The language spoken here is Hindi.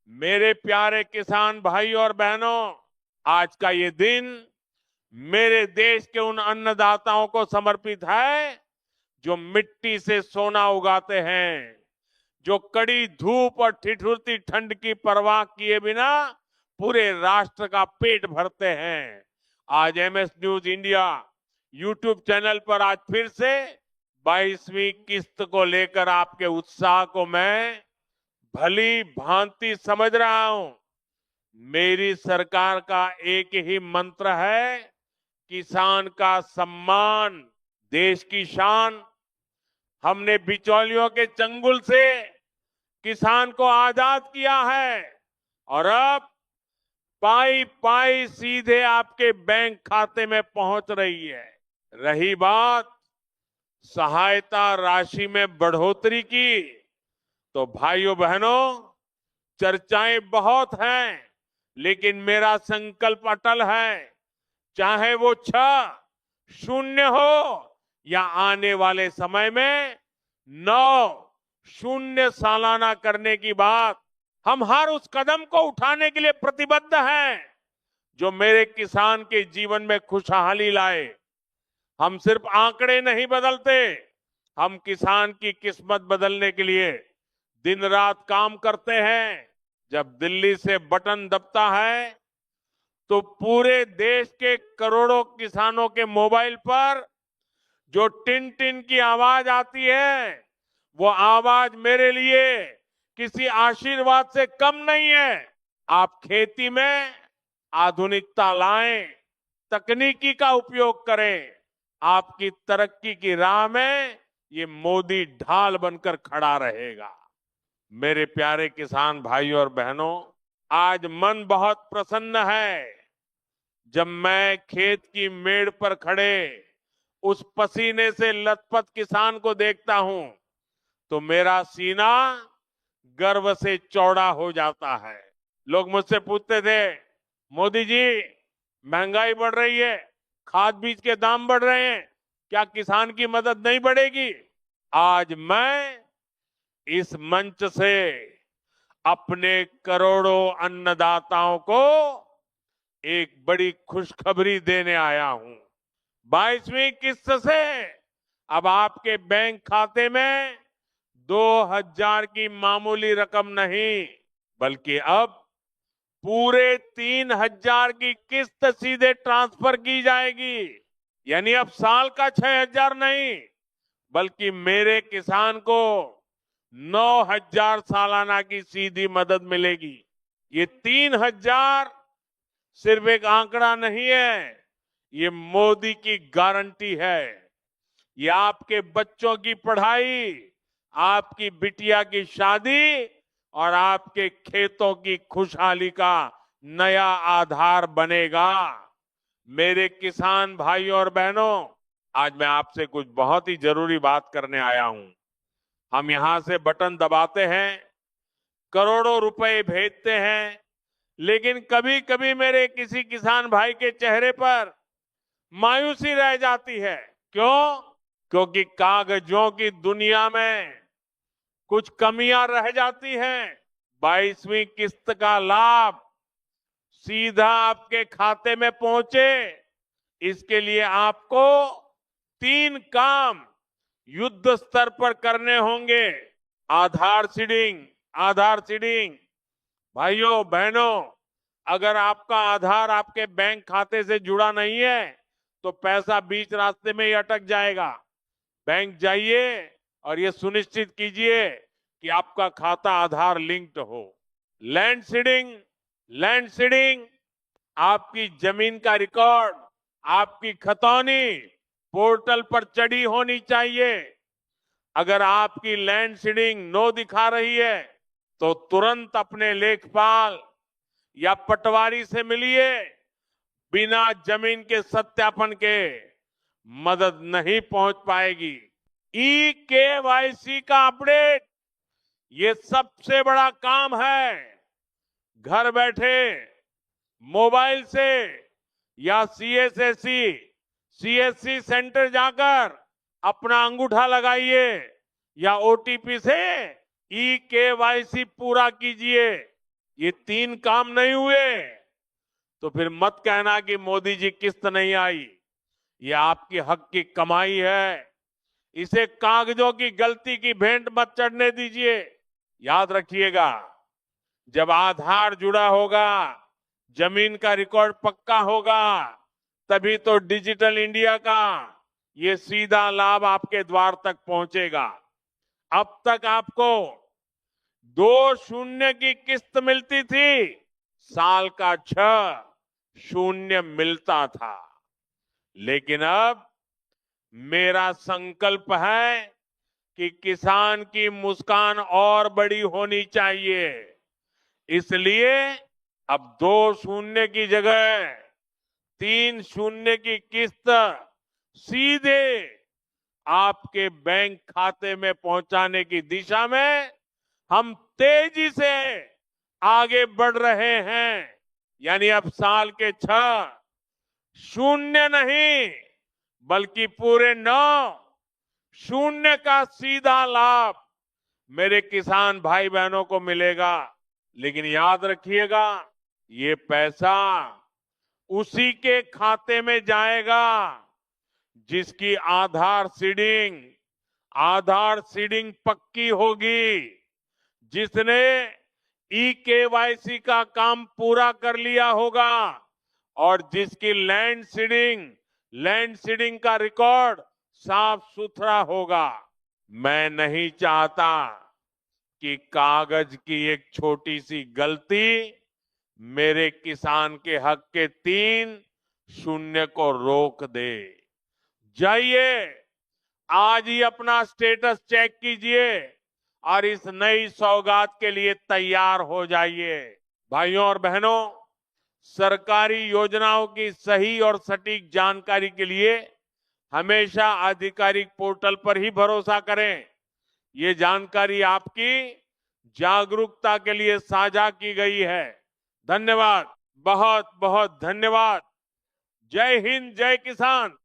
मेरे प्यारे किसान भाई और बहनों, आज का ये दिन मेरे देश के उन अन्नदाताओं को समर्पित है जो मिट्टी से सोना उगाते हैं, जो कड़ी धूप और ठिठुरती ठंड की परवाह किए बिना पूरे राष्ट्र का पेट भरते हैं। आज MS news India YouTube channel पर आज फिर से 22वीं किस्त को लेकर आपके उत्साह को मैं भली भांति समझ रहा हूं। मेरी सरकार का एक ही मंत्र है, किसान का सम्मान, देश की शान। हमने बिचौलियों के चंगुल से किसान को आजाद किया है और अब पाई पाई सीधे आपके बैंक खाते में पहुंच रही है। रही बात सहायता राशि में बढ़ोतरी की, तो भाइयों बहनों, चर्चाएं बहुत हैं, लेकिन मेरा संकल्प अटल है। चाहे वो 6-0 हो या आने वाले समय में 9-0 सालाना करने की बात, हम हर उस कदम को उठाने के लिए प्रतिबद्ध हैं जो मेरे किसान के जीवन में खुशहाली लाए। हम सिर्फ आंकड़े नहीं बदलते, हम किसान की किस्मत बदलने के लिए दिन रात काम करते हैं। जब दिल्ली से बटन दबता है तो पूरे देश के करोड़ों किसानों के मोबाइल पर जो टिन टिन की आवाज आती है, वो आवाज मेरे लिए किसी आशीर्वाद से कम नहीं है। आप खेती में आधुनिकता लाएं, तकनीकी का उपयोग करें। आपकी तरक्की की राह में ये मोदी ढाल बनकर खड़ा रहेगा। मेरे प्यारे किसान भाइयों और बहनों, आज मन बहुत प्रसन्न है जब मैं खेत की मेड़ पर खड़े उस पसीने से लथपथ किसान को देखता हूं तो मेरा सीना गर्व से चौड़ा हो जाता है। लोग मुझसे पूछते थे, मोदी जी महंगाई बढ़ रही है, खाद बीज के दाम बढ़ रहे हैं, क्या किसान की मदद नहीं बढ़ेगी? आज मैं इस मंच से अपने करोड़ों अन्नदाताओं को एक बड़ी खुशखबरी देने आया हूं। 22वीं किस्त से अब आपके बैंक खाते में 2,000 की मामूली रकम नहीं, बल्कि अब पूरे 3,000 की किस्त सीधे ट्रांसफर की जाएगी। यानी अब साल का 6,000 नहीं, बल्कि मेरे किसान को 9,000 सालाना की सीधी मदद मिलेगी। ये 3,000 सिर्फ एक आंकड़ा नहीं है, ये मोदी की गारंटी है। ये आपके बच्चों की पढ़ाई, आपकी बिटिया की शादी और आपके खेतों की खुशहाली का नया आधार बनेगा। मेरे किसान भाइयों और बहनों, आज मैं आपसे कुछ बहुत ही जरूरी बात करने आया हूं। हम यहां से बटन दबाते हैं, करोड़ों रुपए भेजते हैं, लेकिन कभी कभी मेरे किसी किसान भाई के चेहरे पर मायूसी रह जाती है। क्यों? क्योंकि कागजों की दुनिया में कुछ कमियां रह जाती हैं। 22वीं किस्त का लाभ सीधा आपके खाते में पहुंचे, इसके लिए आपको 3 काम युद्ध स्तर पर करने होंगे। आधार सीडिंग। भाइयों बहनों, अगर आपका आधार आपके बैंक खाते से जुड़ा नहीं है तो पैसा बीच रास्ते में ही अटक जाएगा। बैंक जाइए और ये सुनिश्चित कीजिए कि आपका खाता आधार लिंक्ड हो। लैंड सीडिंग, आपकी जमीन का रिकॉर्ड, आपकी खतौनी पोर्टल पर चढ़ी होनी चाहिए। अगर आपकी लैंड सीडिंग नो दिखा रही है तो तुरंत अपने लेखपाल या पटवारी से मिलिए। बिना जमीन के सत्यापन के मदद नहीं पहुंच पाएगी। ई-केवाईसी का अपडेट, ये सबसे बड़ा काम है। घर बैठे मोबाइल से या सीएससी सेंटर जाकर अपना अंगूठा लगाइए या ओटीपी से ई-केवाईसी पूरा कीजिए। ये 3 काम नहीं हुए तो फिर मत कहना कि मोदी जी किस्त नहीं आई। ये आपकी हक की कमाई है। इसे कागजों की गलती की भेंट मत चढ़ने दीजिए। याद रखिएगा, जब आधार जुड़ा होगा, जमीन का रिकॉर्ड पक्का होगा, तभी तो डिजिटल इंडिया का ये सीधा लाभ आपके द्वार तक पहुंचेगा। अब तक आपको 2 शून्य की किस्त मिलती थी, साल का 6 शून्य मिलता था। लेकिन अब मेरा संकल्प है कि किसान की मुस्कान और बड़ी होनी चाहिए। इसलिए अब 2 शून्य की जगह 3 शून्य की किस्त सीधे आपके बैंक खाते में पहुंचाने की दिशा में हम तेजी से आगे बढ़ रहे हैं। यानी अब साल के 6 शून्य नहीं, बल्कि पूरे 9 शून्य का सीधा लाभ मेरे किसान भाई बहनों को मिलेगा। लेकिन याद रखिएगा, ये पैसा उसी के खाते में जाएगा जिसकी आधार सीडिंग पक्की होगी, जिसने केवाईसी का काम पूरा कर लिया होगा और जिसकी लैंड सीडिंग का रिकॉर्ड साफ सुथरा होगा। मैं नहीं चाहता कि कागज की एक छोटी सी गलती मेरे किसान के हक के 3 शून्य को रोक दे। जाइए, आज ही अपना स्टेटस चेक कीजिए और इस नई सौगात के लिए तैयार हो जाइए। भाइयों और बहनों, सरकारी योजनाओं की सही और सटीक जानकारी के लिए हमेशा आधिकारिक पोर्टल पर ही भरोसा करें। ये जानकारी आपकी जागरूकता के लिए साझा की गई है। धन्यवाद, बहुत बहुत धन्यवाद। जय हिंद, जय किसान।